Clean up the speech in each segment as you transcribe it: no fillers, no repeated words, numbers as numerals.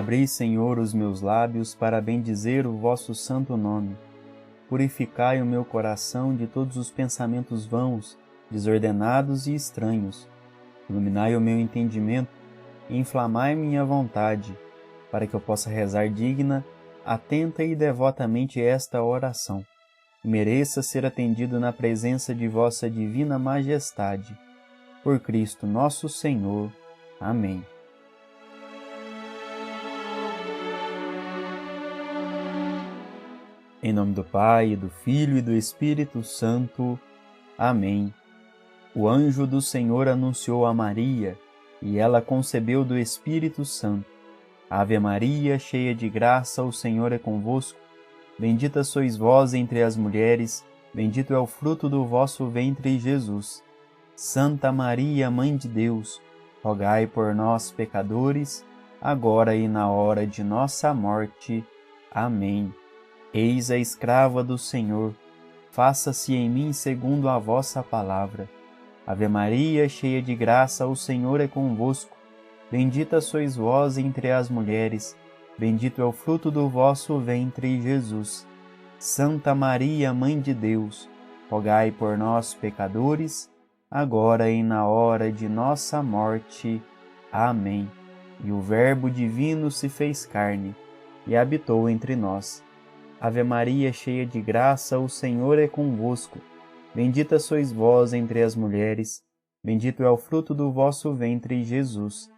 Abri, Senhor, os meus lábios para bendizer o vosso santo nome. Purificai o meu coração de todos os pensamentos vãos, desordenados e estranhos. Iluminai o meu entendimento e inflamai minha vontade, para que eu possa rezar digna, atenta e devotamente esta oração, e mereça ser atendido na presença de vossa divina majestade. Por Cristo nosso Senhor. Amém. Em nome do Pai, do Filho e do Espírito Santo. Amém. O anjo do Senhor anunciou a Maria, e ela concebeu do Espírito Santo. Ave Maria, cheia de graça, o Senhor é convosco. Bendita sois vós entre as mulheres, bendito é o fruto do vosso ventre, Jesus. Santa Maria, Mãe de Deus, rogai por nós, pecadores, agora e na hora de nossa morte. Amém. Eis a escrava do Senhor, faça-se em mim segundo a vossa palavra. Ave Maria, cheia de graça, o Senhor é convosco. Bendita sois vós entre as mulheres, bendito é o fruto do vosso ventre, Jesus. Santa Maria, Mãe de Deus, rogai por nós, pecadores, agora e na hora de nossa morte. Amém. E o Verbo divino se fez carne e habitou entre nós. Ave Maria, cheia de graça, o Senhor é convosco. Bendita sois vós entre as mulheres, bendito é o fruto do vosso ventre, Jesus.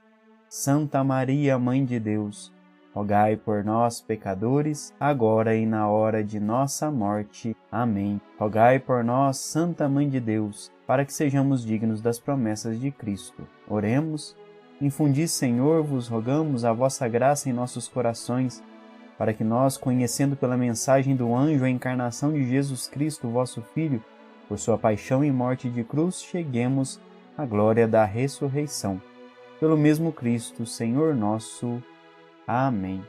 Santa Maria, Mãe de Deus, rogai por nós, pecadores, agora e na hora de nossa morte. Amém. Rogai por nós, Santa Mãe de Deus, para que sejamos dignos das promessas de Cristo. Oremos. Infundi, Senhor, vos rogamos a vossa graça em nossos corações, para que nós, conhecendo pela mensagem do anjo a encarnação de Jesus Cristo, vosso Filho, por sua paixão e morte de cruz, cheguemos à glória da ressurreição. Pelo mesmo Cristo, Senhor nosso. Amém.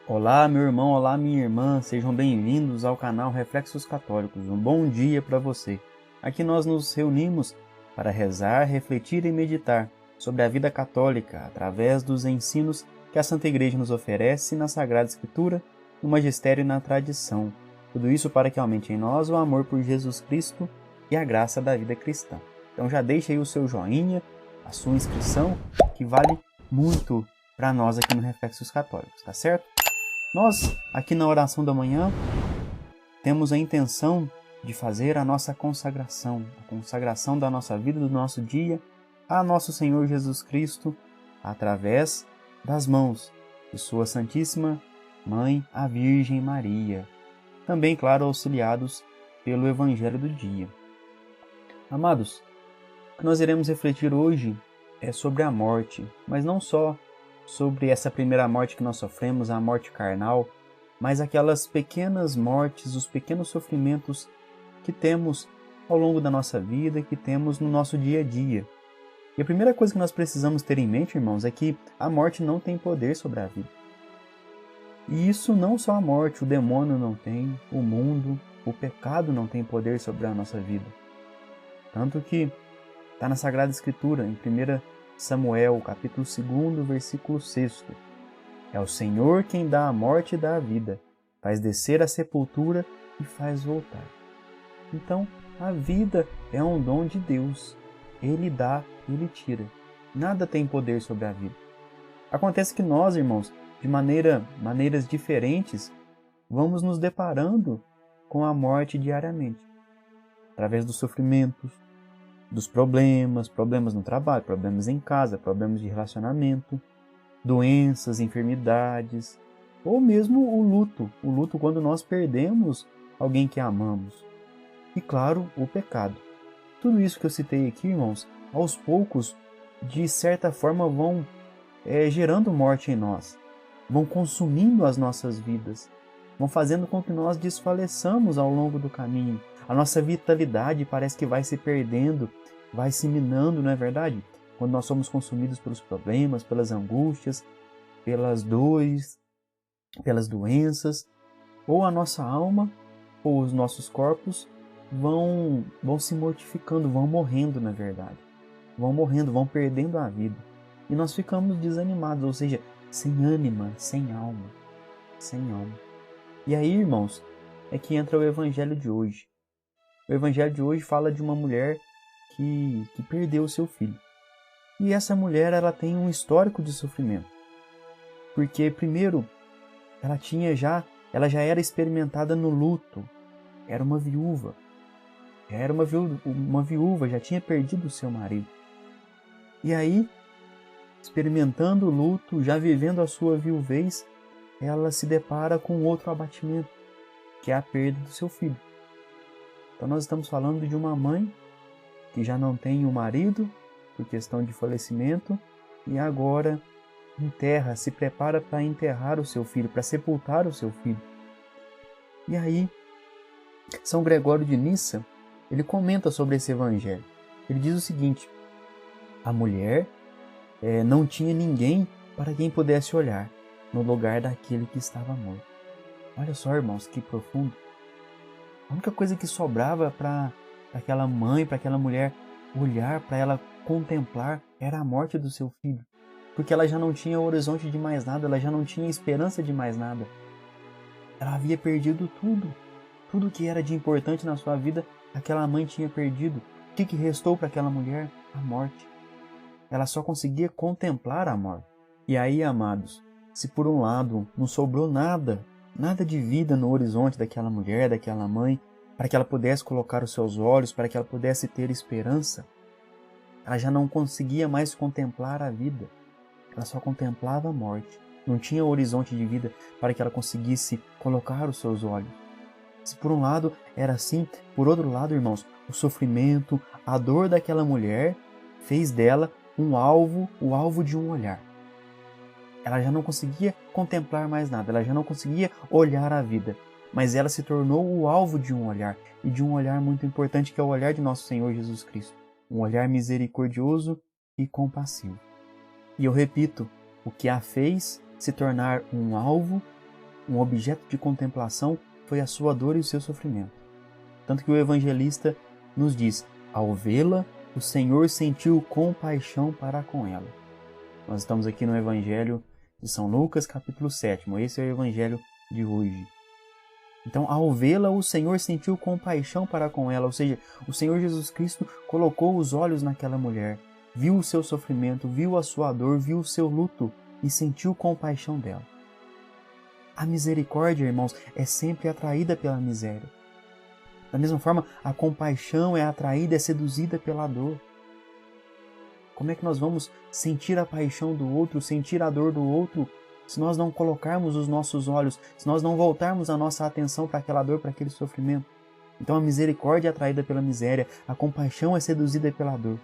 Olá, meu irmão, olá, minha irmã, sejam bem-vindos ao canal Reflexos Católicos. Um bom dia para você. Aqui nós nos reunimos para rezar, refletir e meditar sobre a vida católica através dos ensinos que a Santa Igreja nos oferece na Sagrada Escritura, no Magistério e na tradição. Tudo isso para que aumente em nós o amor por Jesus Cristo e a graça da vida cristã. Então já deixa aí o seu joinha, a sua inscrição, que vale muito para nós aqui no Reflexos Católicos, tá certo? Nós, aqui na oração da manhã, temos a intenção de fazer a nossa consagração, a consagração da nossa vida, do nosso dia, a nosso Senhor Jesus Cristo, através das mãos de sua Santíssima Mãe, a Virgem Maria. Também, claro, auxiliados pelo Evangelho do dia. Amados, o que nós iremos refletir hoje é sobre a morte, mas não só sobre essa primeira morte que nós sofremos, a morte carnal, mas aquelas pequenas mortes, os pequenos sofrimentos que temos ao longo da nossa vida, que temos no nosso dia a dia. E a primeira coisa que nós precisamos ter em mente, irmãos, é que a morte não tem poder sobre a vida. E isso não só a morte, o demônio não tem, o mundo, o pecado não tem poder sobre a nossa vida. Tanto que está na Sagrada Escritura, em 1 Samuel, capítulo 2, versículo 6. É o Senhor quem dá a morte e dá a vida, faz descer a sepultura e faz voltar. Então, a vida é um dom de Deus. Ele dá, Ele tira. Nada tem poder sobre a vida. Acontece que nós, irmãos, de maneiras diferentes, vamos nos deparando com a morte diariamente. Através dos sofrimentos, dos problemas no trabalho, problemas em casa, problemas de relacionamento, doenças, enfermidades, ou mesmo o luto quando nós perdemos alguém que amamos. E claro, o pecado. Tudo isso que eu citei aqui, irmãos, aos poucos, de certa forma, vão gerando morte em nós, vão consumindo as nossas vidas, vão fazendo com que nós desfaleçamos ao longo do caminho. A nossa vitalidade parece que vai se perdendo, vai se minando, não é verdade? Quando nós somos consumidos pelos problemas, pelas angústias, pelas dores, pelas doenças, ou a nossa alma, ou os nossos corpos vão se mortificando, vão morrendo, na verdade. Vão morrendo, vão perdendo a vida. E nós ficamos desanimados, ou seja, sem ânima, sem alma, sem alma. E aí, irmãos, é que entra o evangelho de hoje. O evangelho de hoje fala de uma mulher que perdeu o seu filho. E essa mulher, ela tem um histórico de sofrimento. Porque, primeiro, ela já era experimentada no luto. Era uma viúva. Já tinha perdido o seu marido. E aí, experimentando o luto, já vivendo a sua viuvez, ela se depara com outro abatimento, que é a perda do seu filho. Então nós estamos falando de uma mãe que já não tem o marido por questão de falecimento e agora se prepara para enterrar o seu filho, para sepultar o seu filho. E aí, São Gregório de Nissa, ele comenta sobre esse evangelho. Ele diz o seguinte: a mulher não tinha ninguém para quem pudesse olhar no lugar daquele que estava morto. Olha só, irmãos, que profundo. A única coisa que sobrava para aquela mãe, para aquela mulher olhar, para ela contemplar, era a morte do seu filho. Porque ela já não tinha horizonte de mais nada, ela já não tinha esperança de mais nada. Ela havia perdido tudo. Tudo que era de importante na sua vida, aquela mãe tinha perdido. O que restou para aquela mulher? A morte. Ela só conseguia contemplar a morte. E aí, amados, se por um lado não sobrou nada de vida no horizonte daquela mulher, daquela mãe, para que ela pudesse colocar os seus olhos, para que ela pudesse ter esperança, ela já não conseguia mais contemplar a vida. Ela só contemplava a morte. Não tinha horizonte de vida para que ela conseguisse colocar os seus olhos. Se por um lado era assim, por outro lado, irmãos, o sofrimento, a dor daquela mulher fez dela o alvo de um olhar. Ela já não conseguia contemplar mais nada, ela já não conseguia olhar a vida, mas ela se tornou o alvo de um olhar, e de um olhar muito importante, que é o olhar de nosso Senhor Jesus Cristo, um olhar misericordioso e compassivo. E eu repito, o que a fez se tornar um alvo, um objeto de contemplação, foi a sua dor e o seu sofrimento. Tanto que o evangelista nos diz: ao vê-la, o Senhor sentiu compaixão para com ela. Nós estamos aqui no Evangelho de São Lucas, capítulo 7. Esse é o Evangelho de hoje. Então, ao vê-la, o Senhor sentiu compaixão para com ela. Ou seja, o Senhor Jesus Cristo colocou os olhos naquela mulher, viu o seu sofrimento, viu a sua dor, viu o seu luto e sentiu compaixão dela. A misericórdia, irmãos, é sempre atraída pela miséria. Da mesma forma, a compaixão é atraída, é seduzida pela dor. Como é que nós vamos sentir a paixão do outro, sentir a dor do outro, se nós não colocarmos os nossos olhos, se nós não voltarmos a nossa atenção para aquela dor, para aquele sofrimento? Então a misericórdia é atraída pela miséria, a compaixão é seduzida pela dor.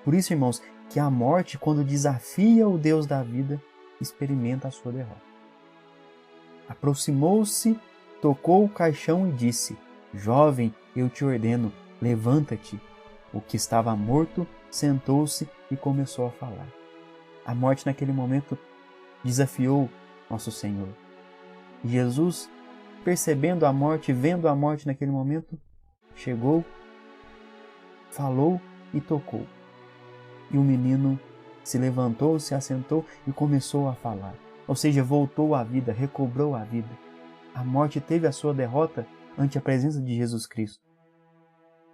Por isso, irmãos, que a morte, quando desafia o Deus da vida, experimenta a sua derrota. Aproximou-se, tocou o caixão e disse: jovem, eu te ordeno, levanta-te. O que estava morto sentou-se e começou a falar. A morte naquele momento desafiou nosso Senhor. Jesus, percebendo a morte, vendo a morte naquele momento, chegou, falou e tocou. E o menino se levantou, se assentou e começou a falar. Ou seja, voltou à vida, recobrou a vida. A morte teve a sua derrota ante a presença de Jesus Cristo.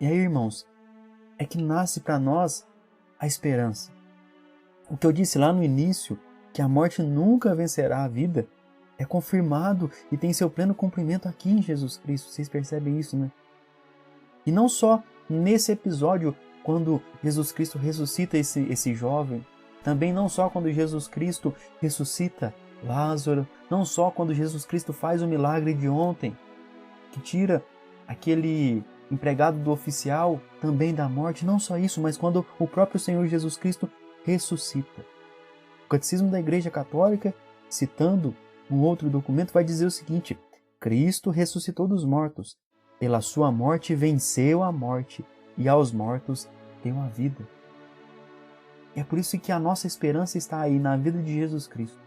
E aí, irmãos, é que nasce para nós a esperança. O que eu disse lá no início, que a morte nunca vencerá a vida, é confirmado e tem seu pleno cumprimento aqui em Jesus Cristo. Vocês percebem isso, né? E não só nesse episódio, quando Jesus Cristo ressuscita esse jovem, também não só quando Jesus Cristo ressuscita Lázaro, não só quando Jesus Cristo faz o milagre de ontem, que tira aquele empregado do oficial também da morte, não só isso, mas quando o próprio Senhor Jesus Cristo ressuscita. O Catecismo da Igreja Católica, citando um outro documento, vai dizer o seguinte: Cristo ressuscitou dos mortos, pela sua morte venceu a morte e aos mortos deu a vida. É por isso que a nossa esperança está aí na vida de Jesus Cristo.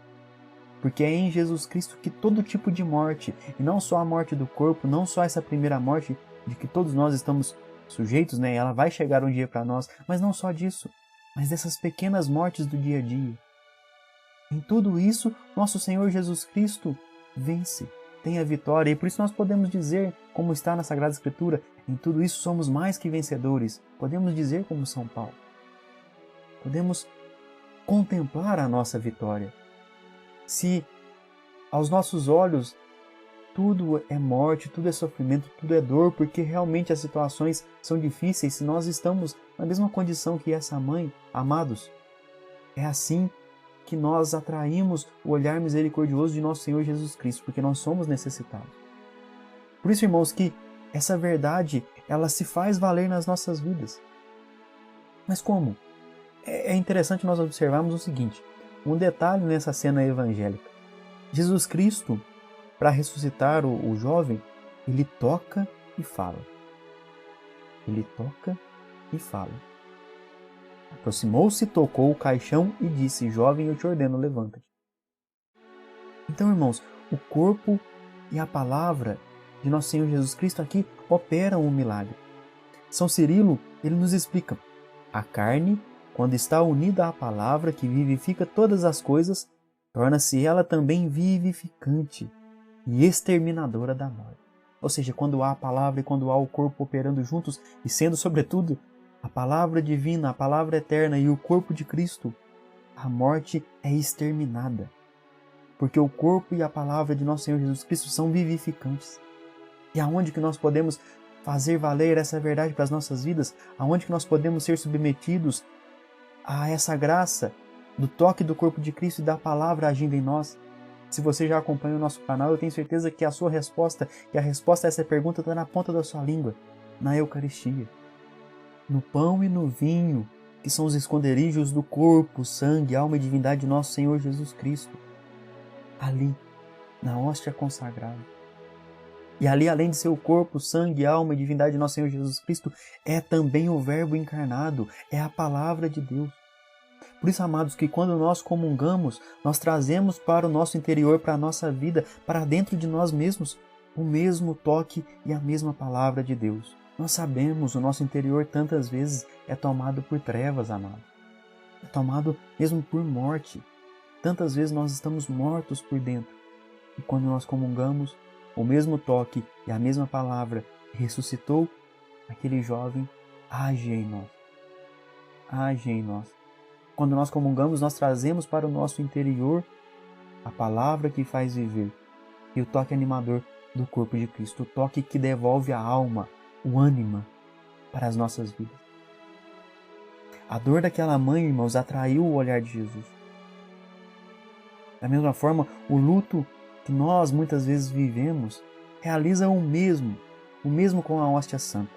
Porque é em Jesus Cristo que todo tipo de morte, e não só a morte do corpo, não só essa primeira morte de que todos nós estamos sujeitos, né? Ela vai chegar um dia para nós, mas não só disso, mas dessas pequenas mortes do dia a dia. Em tudo isso, nosso Senhor Jesus Cristo vence, tem a vitória, e por isso nós podemos dizer, como está na Sagrada Escritura, em tudo isso somos mais que vencedores. Podemos dizer como São Paulo. Podemos contemplar a nossa vitória. Se aos nossos olhos tudo é morte, tudo é sofrimento, tudo é dor, porque realmente as situações são difíceis, se nós estamos na mesma condição que essa mãe, amados, é assim que nós atraímos o olhar misericordioso de nosso Senhor Jesus Cristo, porque nós somos necessitados. Por isso, irmãos, que essa verdade, ela se faz valer nas nossas vidas. Mas como? É interessante nós observarmos o seguinte, um detalhe nessa cena evangélica. Jesus Cristo, para ressuscitar o jovem, ele toca e fala. Ele toca e fala. Aproximou-se, tocou o caixão e disse: jovem, eu te ordeno, levanta-te. Então, irmãos, o corpo e a palavra de nosso Senhor Jesus Cristo aqui operam um milagre. São Cirilo, ele nos explica: a carne, quando está unida à palavra que vivifica todas as coisas, torna-se ela também vivificante e exterminadora da morte. Ou seja, quando há a palavra e quando há o corpo operando juntos e sendo, sobretudo, a palavra divina, a palavra eterna e o corpo de Cristo, a morte é exterminada. Porque o corpo e a palavra de nosso Senhor Jesus Cristo são vivificantes. E aonde que nós podemos fazer valer essa verdade para as nossas vidas? Aonde que nós podemos ser submetidos a essa graça do toque do corpo de Cristo e da palavra agindo em nós? Se você já acompanha o nosso canal, eu tenho certeza que a sua resposta e a resposta a essa pergunta está na ponta da sua língua, na Eucaristia. No pão e no vinho, que são os esconderijos do corpo, sangue, alma e divindade de nosso Senhor Jesus Cristo. Ali, na hóstia consagrada. E ali, além de ser o corpo, sangue, alma e divindade de nosso Senhor Jesus Cristo, é também o Verbo encarnado, é a palavra de Deus. Por isso, amados, que quando nós comungamos, nós trazemos para o nosso interior, para a nossa vida, para dentro de nós mesmos, o mesmo toque e a mesma palavra de Deus. Nós sabemos, o nosso interior tantas vezes é tomado por trevas, amados. É tomado mesmo por morte. Tantas vezes nós estamos mortos por dentro. E quando nós comungamos, o mesmo toque e a mesma palavra ressuscitou, aquele jovem age em nós. Age em nós. Quando nós comungamos, nós trazemos para o nosso interior a palavra que faz viver e o toque animador do corpo de Cristo, o toque que devolve a alma, o ânima para as nossas vidas. A dor daquela mãe, irmãos, atraiu o olhar de Jesus. Da mesma forma, o luto que nós muitas vezes vivemos realiza o mesmo com a hóstia santa.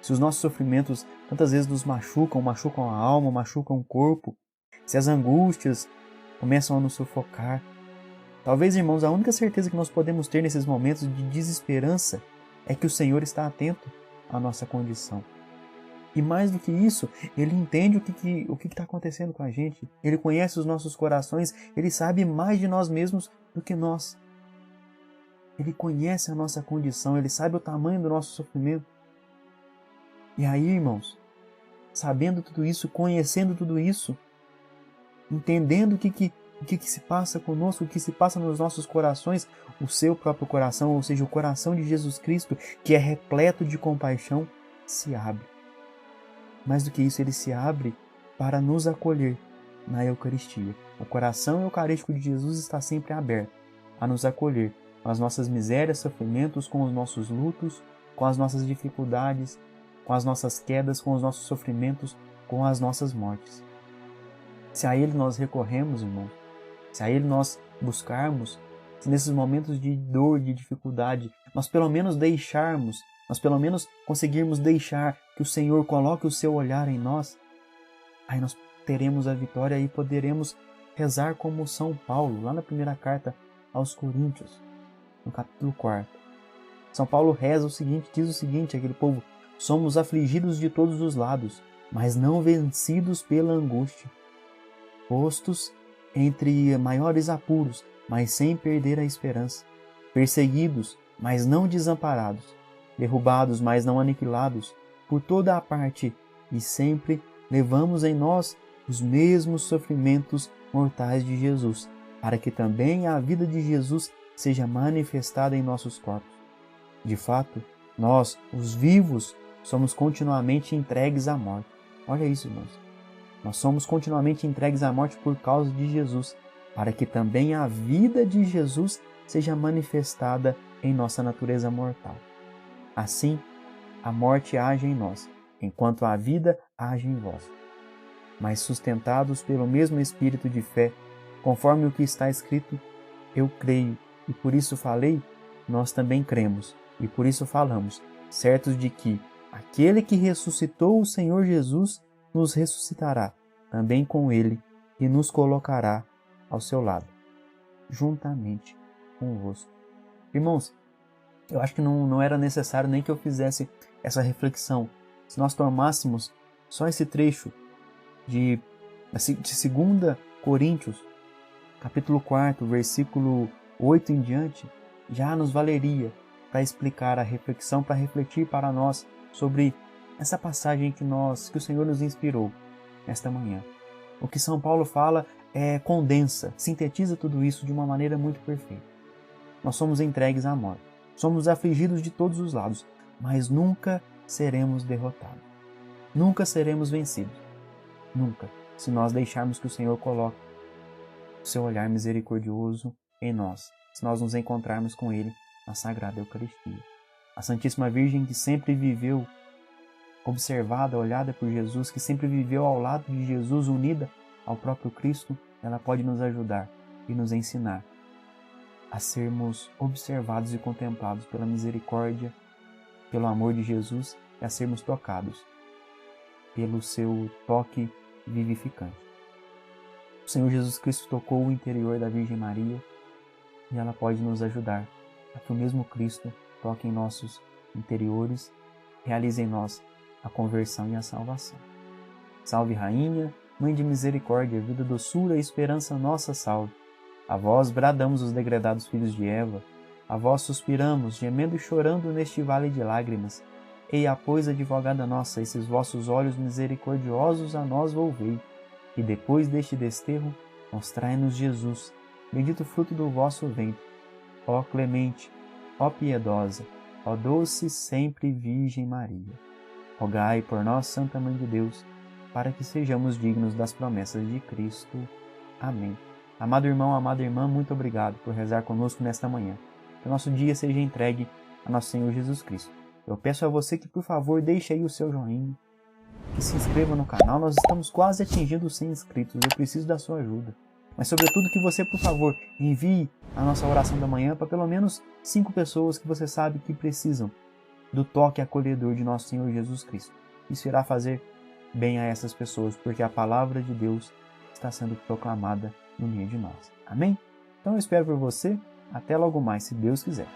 Se os nossos sofrimentos tantas vezes nos machucam a alma, machucam o corpo, se as angústias começam a nos sufocar, talvez, irmãos, a única certeza que nós podemos ter nesses momentos de desesperança é que o Senhor está atento à nossa condição. E mais do que isso, Ele entende o que está acontecendo com a gente. Ele conhece os nossos corações, Ele sabe mais de nós mesmos do que nós. Ele conhece a nossa condição, Ele sabe o tamanho do nosso sofrimento. E aí, irmãos, sabendo tudo isso, conhecendo tudo isso, entendendo o que se passa conosco, o que se passa nos nossos corações, o seu próprio coração, ou seja, o coração de Jesus Cristo, que é repleto de compaixão, se abre. Mais do que isso, ele se abre para nos acolher na Eucaristia. O coração eucarístico de Jesus está sempre aberto a nos acolher com as nossas misérias, sofrimentos, com os nossos lutos, com as nossas dificuldades, com as nossas quedas, com os nossos sofrimentos, com as nossas mortes. Se a Ele nós recorremos, irmão, se a Ele nós buscarmos, se nesses momentos de dor, de dificuldade, nós pelo menos conseguirmos deixar que o Senhor coloque o seu olhar em nós, aí nós teremos a vitória e poderemos rezar como São Paulo, lá na primeira carta aos Coríntios, no capítulo 4. São Paulo reza diz o seguinte, aquele povo: somos afligidos de todos os lados, mas não vencidos pela angústia, postos entre maiores apuros, mas sem perder a esperança, perseguidos, mas não desamparados, derrubados, mas não aniquilados, por toda a parte, e sempre levamos em nós os mesmos sofrimentos mortais de Jesus, para que também a vida de Jesus seja manifestada em nossos corpos. De fato, nós, os vivos, somos continuamente entregues à morte. Olha isso, irmãos. Nós somos continuamente entregues à morte por causa de Jesus, para que também a vida de Jesus seja manifestada em nossa natureza mortal. Assim, a morte age em nós, enquanto a vida age em vós. Mas sustentados pelo mesmo espírito de fé, conforme o que está escrito, eu creio, e por isso falei, nós também cremos, e por isso falamos, certos de que aquele que ressuscitou o Senhor Jesus nos ressuscitará também com ele e nos colocará ao seu lado, juntamente convosco. Irmãos, eu acho que não era necessário nem que eu fizesse essa reflexão. Se nós tomássemos só esse trecho de 2 Coríntios, capítulo 4, versículo 8 em diante, já nos valeria para explicar a reflexão, para refletir para nós sobre essa passagem que o Senhor nos inspirou nesta manhã. O que São Paulo fala condensa, sintetiza tudo isso de uma maneira muito perfeita. Nós somos entregues à morte, somos afligidos de todos os lados, mas nunca seremos derrotados. Nunca seremos vencidos. Nunca, se nós deixarmos que o Senhor coloque o seu olhar misericordioso em nós, se nós nos encontrarmos com Ele na Sagrada Eucaristia. A Santíssima Virgem, que sempre viveu observada, olhada por Jesus, que sempre viveu ao lado de Jesus, unida ao próprio Cristo, ela pode nos ajudar e nos ensinar a sermos observados e contemplados pela misericórdia, pelo amor de Jesus e a sermos tocados pelo seu toque vivificante. O Senhor Jesus Cristo tocou o interior da Virgem Maria e ela pode nos ajudar a que o mesmo Cristo toque em nossos interiores, realize em nós a conversão e a salvação. Salve Rainha, Mãe de Misericórdia, vida, doçura e esperança nossa, salve. A vós bradamos os degredados filhos de Eva, a vós suspiramos, gemendo e chorando neste vale de lágrimas. Eia, pois, advogada nossa, esses vossos olhos misericordiosos a nós volvei, e depois deste desterro, mostrai-nos Jesus, bendito fruto do vosso ventre. Ó clemente, ó piedosa, ó doce sempre Virgem Maria, rogai por nós, Santa Mãe de Deus, para que sejamos dignos das promessas de Cristo. Amém. Amado irmão, amada irmã, muito obrigado por rezar conosco nesta manhã. Que o nosso dia seja entregue a nosso Senhor Jesus Cristo. Eu peço a você que, por favor, deixe aí o seu joinha, que se inscreva no canal. Nós estamos quase atingindo os 100 inscritos. Eu preciso da sua ajuda. Mas, sobretudo, que você, por favor, envie a nossa oração da manhã para pelo menos 5 pessoas que você sabe que precisam do toque acolhedor de nosso Senhor Jesus Cristo. Isso irá fazer bem a essas pessoas, porque a palavra de Deus está sendo proclamada no meio de nós. Amém? Então eu espero por você. Até logo mais, se Deus quiser.